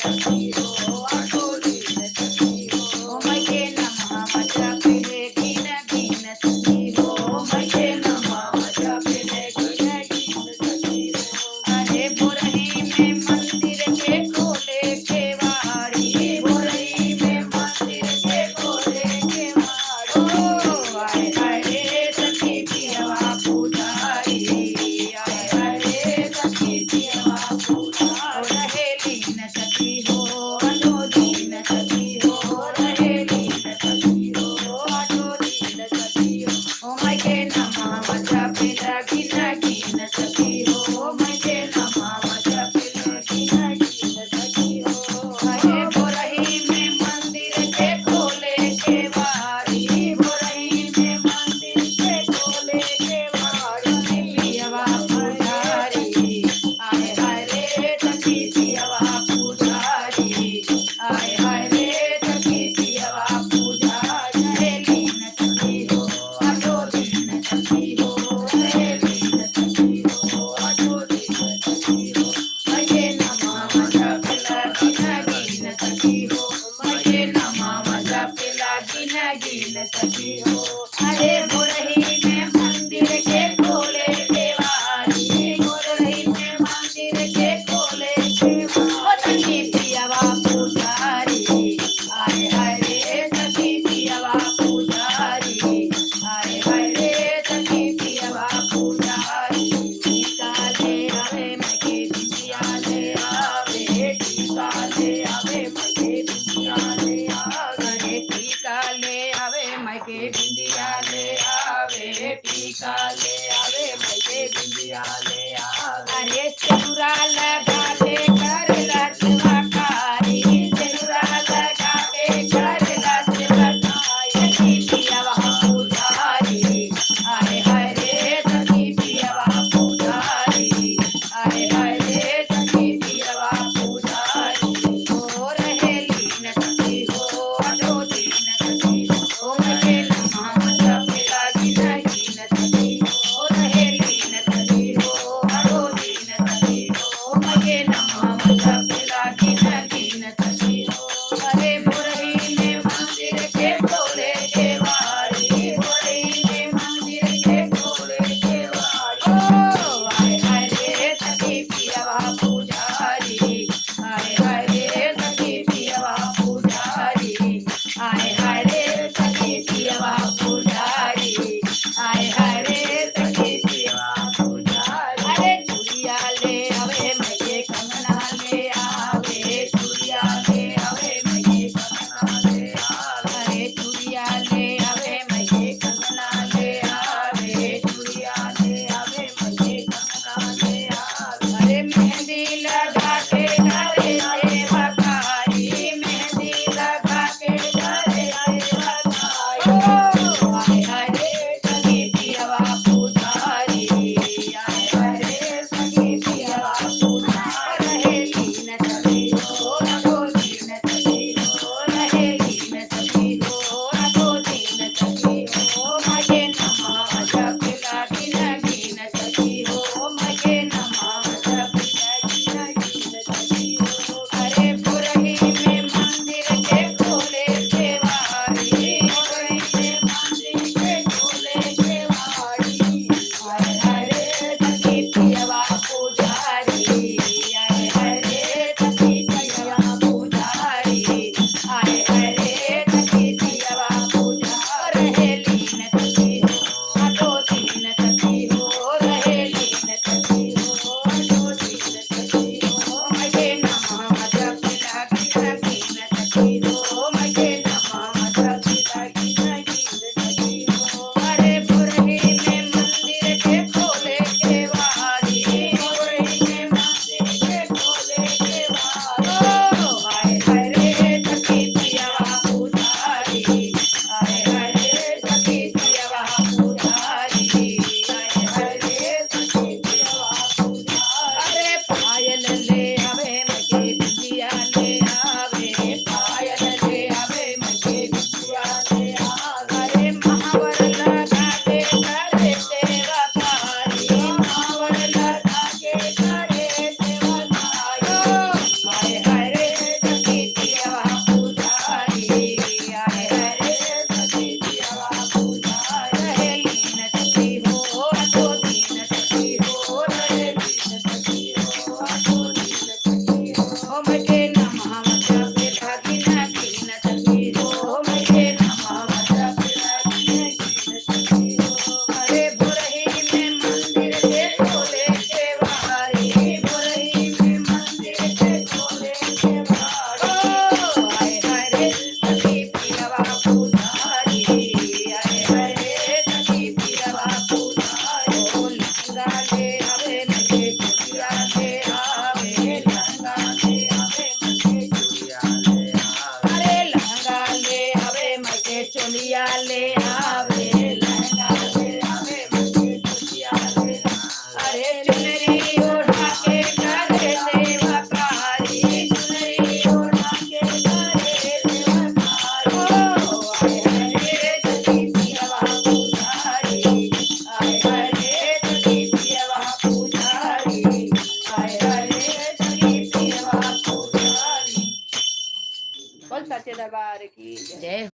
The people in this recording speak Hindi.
सखी हो आठोली न सखी हो मगे नमा मजा पिले गिन गिन सखी हो मगे नमा मजा पिले गिन गिन सखी हो अरे बुरही में मंदिर के खोले केवाड़ी बुरही में मंदिर के खोले केवाड़ी ओ आए हाय रे सखी पियवा पुजारी आए हाय रे सखी पियवा पुजारी रहेली न सखी हो अडोली न सखी हो रहेली न सखी हो अडोली न सखी हो ओ मगे नमा मजा पिला गिन गिन सखी हो मगे नमा मजा पिला गिन गिन सखी हो अरे बुरही में मंदिर के खोले केवाड़ी बुरही में मंदिर के खोले केवाड़ी पियवा पुजारी आए हाय रे सखी पियवा पुजारी आए हाय रे सखी पियवा पुजारी रहेली न सखी हो अडोली न सखी हो रहेली न सखी हो अडोली न सखी हो मगे नमा मजा पिला गिन गिन सखी हो मगे नमा मजा पिला गिन गिन सखी हो अरे बुरही में मंदिर के खोले केवाड़ी बुरही में मंदिर के खोले केवाड़ी सखी पियवा पुजारी आए हाय रे सखी पियवा पुजारी आए हाय रे सखी पियवा पुजारी टीका ले आवे मगे बिंदिया ले आवे टीका ले आवे मगे बिंदिया ले आवे टीका ले आवे मगे बिंदिया ले आवे टीका ले आवे मगे बिंदिया ले आवे अरे सिंदूरा लगा ले कर रचवा कारी सिंदूरा लगा के कर रचवा कारी सखी पियवा पुजारी आए हाय रे सखी पियवा पुजारी आए हाय रे सखी पियवा पुजारी हो रहेली न सखी हो अडोली न सखी हो मगे नमा मजा पिला गिन गिन सखी हो रहेली न सखी हो अडोली न सखी हो मगे नमा मजा पिला गिन गिन सखी हो अरे बुरही में मंदिर के खोले केवाड़ी बुरही में मंदिर के खोले केवाड़ी ओ आए हाय रे सखी पियवा पुजारी आए हाय रे सखी पियवा पुजारी आए हाय रे सखी पियवा पुजारी आए हाय रे सखी पियवा पुजारी अरे चूड़िया ले आवे मगे कंगना ले दरबार की जय। जय